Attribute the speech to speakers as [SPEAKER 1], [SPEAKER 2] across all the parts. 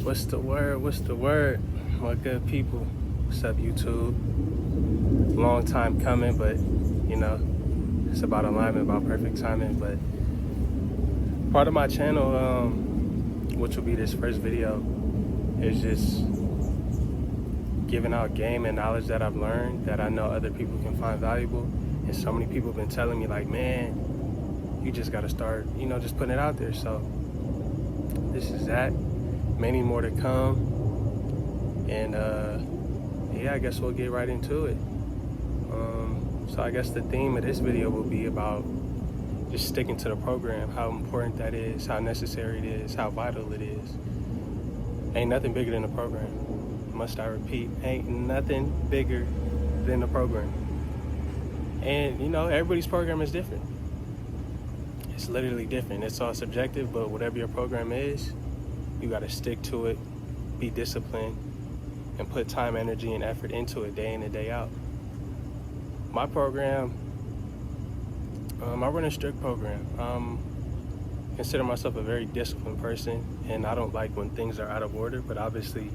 [SPEAKER 1] What's the word? What's the word? My good people. What's up, YouTube? Long time coming, but it's about alignment, about perfect timing. But part of my channel, which will be this first video, is just giving out game and knowledge that I've learned that I know other people can find valuable. And so many people have been telling me, like, man, you just got to start, just putting it out there. So this is that. Many more to come. And I guess we'll get right into it. So I guess the theme of this video will be about just sticking to the program, how important that is, how necessary it is, how vital it is. Ain't nothing bigger than the program. Must I repeat, ain't nothing bigger than the program. And everybody's program is different. It's literally different. It's all subjective, but whatever your program is, you gotta stick to it, be disciplined, and put time, energy, and effort into it day in and day out. My program, I run a strict program. Consider myself a very disciplined person, and I don't like when things are out of order, but obviously,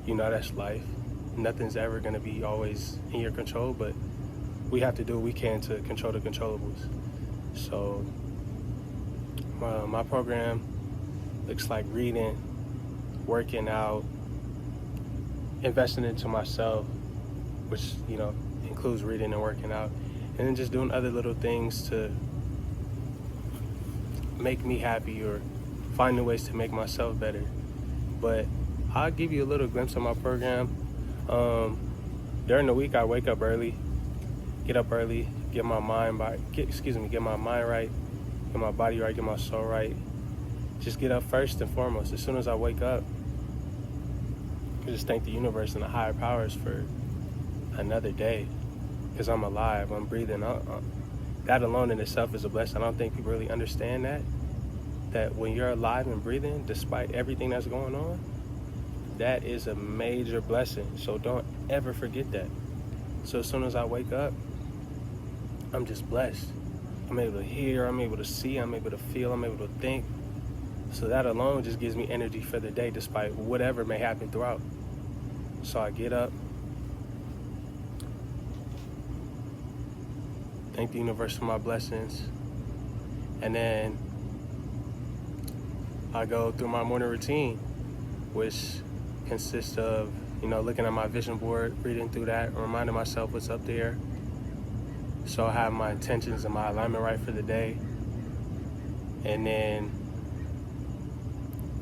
[SPEAKER 1] that's life. Nothing's ever gonna be always in your control, but we have to do what we can to control the controllables. So my program looks like reading, working out, investing into myself, which includes reading and working out, and then just doing other little things to make me happy or finding ways to make myself better. But I'll give you a little glimpse of my program. During the week, I wake up early, get up early, get my mind right, get my body right, get my soul right. Just get up first and foremost. As soon as I wake up, I just thank the universe and the higher powers for another day, because I'm alive, I'm breathing. That alone in itself is a blessing. I don't think people really understand that when you're alive and breathing, despite everything that's going on, that is a major blessing. So don't ever forget that. So as soon as I wake up, I'm just blessed. I'm able to hear, I'm able to see, I'm able to feel, I'm able to think. So that alone just gives me energy for the day, despite whatever may happen throughout. So I get up, thank the universe for my blessings, and then I go through my morning routine, which consists of, looking at my vision board, reading through that, reminding myself what's up there, so I have my intentions and my alignment right for the day. And then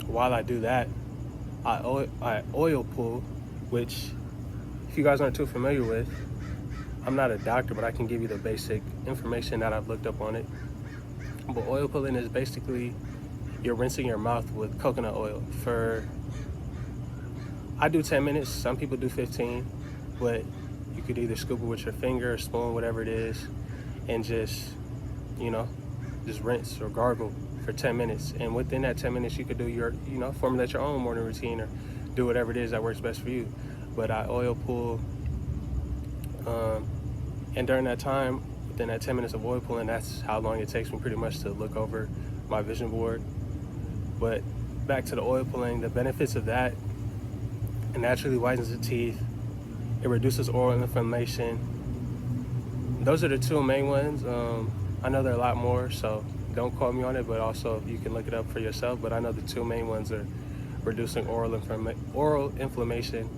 [SPEAKER 1] while I do that, I oil pull, which, if you guys aren't too familiar with, I'm not a doctor, but I can give you the basic information that I've looked up on it. But oil pulling is basically you're rinsing your mouth with coconut oil I do 10 minutes, some people do 15, but you could either scoop it with your finger or spoon, whatever it is, and just rinse or gargle for 10 minutes. And within that 10 minutes, you could do your, formulate your own morning routine or do whatever it is that works best for you. But I oil pull, and during that time, within that 10 minutes of oil pulling, that's how long it takes me pretty much to look over my vision board. But back to the oil pulling, the benefits of that: it naturally whitens the teeth, it reduces oral inflammation. Those are the two main ones. I know there are a lot more, so don't quote me on it, but also you can look it up for yourself. But I know the two main ones are reducing oral inflammation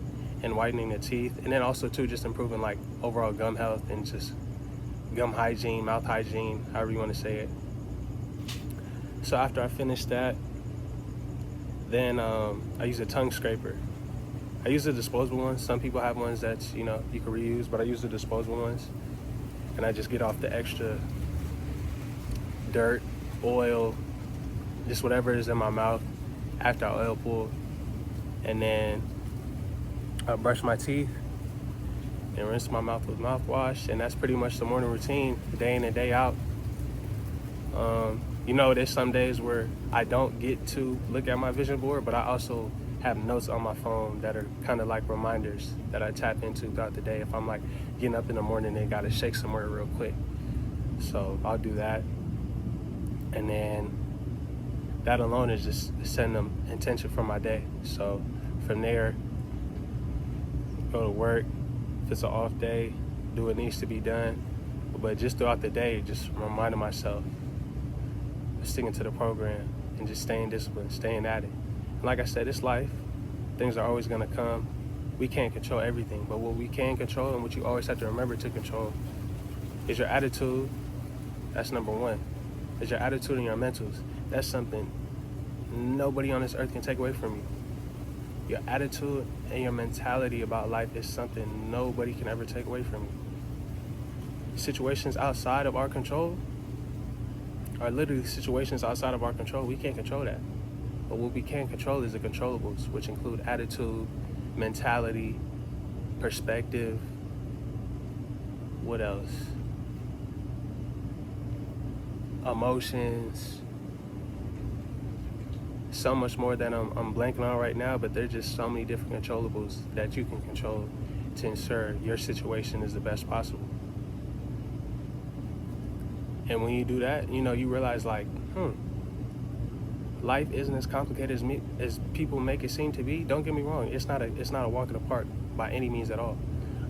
[SPEAKER 1] and whitening the teeth, and then also too just improving like overall gum health and just gum hygiene, mouth hygiene, however you want to say it. So after I finish that, then I use a tongue scraper. I use the disposable ones. Some people have ones that you can reuse, but I use the disposable ones, and I just get off the extra dirt, oil, just whatever is in my mouth after I oil pull. And then I brush my teeth and rinse my mouth with mouthwash, and that's pretty much the morning routine, day in and day out. There's some days where I don't get to look at my vision board, but I also have notes on my phone that are kind of like reminders that I tap into throughout the day if I'm like getting up in the morning and gotta shake somewhere real quick. So I'll do that. And then that alone is just setting them intention for my day. So from there, go to work. If it's an off day, do what needs to be done. But just throughout the day, just reminding myself, sticking to the program and just staying disciplined, staying at it. And like I said, it's life. Things are always gonna come. We can't control everything, but what we can control and what you always have to remember to control is your attitude. That's number one. Is your attitude and your mentals. That's something nobody on this earth can take away from you. Your attitude and your mentality about life is something nobody can ever take away from you. Situations outside of our control are literally situations outside of our control. We can't control that. But what we can control is the controllables, which include attitude, mentality, perspective. What else? Emotions. So much more that I'm blanking on right now, but there's just so many different controllables that you can control to ensure your situation is the best possible. And when you do that, you know, you realize like, life isn't as complicated as people make it seem to be. Don't get me wrong, it's not a walk in the park by any means at all.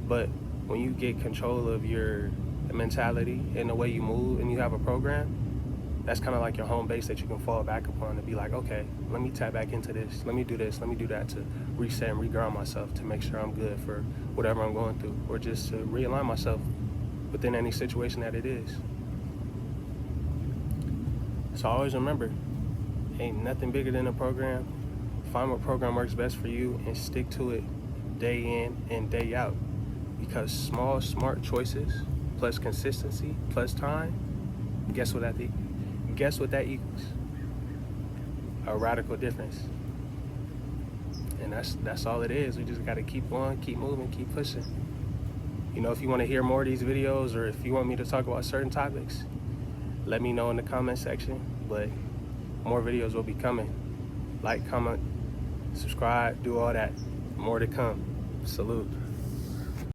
[SPEAKER 1] But when you get control of your mentality and the way you move and you have a program, that's kind of like your home base that you can fall back upon to be like, okay, let me tap back into this, let me do this, let me do that to reset and reground myself to make sure I'm good for whatever I'm going through, or just to realign myself within any situation that it is. So always remember, ain't nothing bigger than a program. Find what program works best for you and stick to it day in and day out. Because small, smart choices plus consistency plus time, guess what that equals? A radical difference. And that's all it is. We just gotta keep going, keep moving, keep pushing. You know, if you want to hear more of these videos, or if you want me to talk about certain topics, let me know in the comment section. But more videos will be coming. Like, comment, subscribe, do all that. More to come. Salute.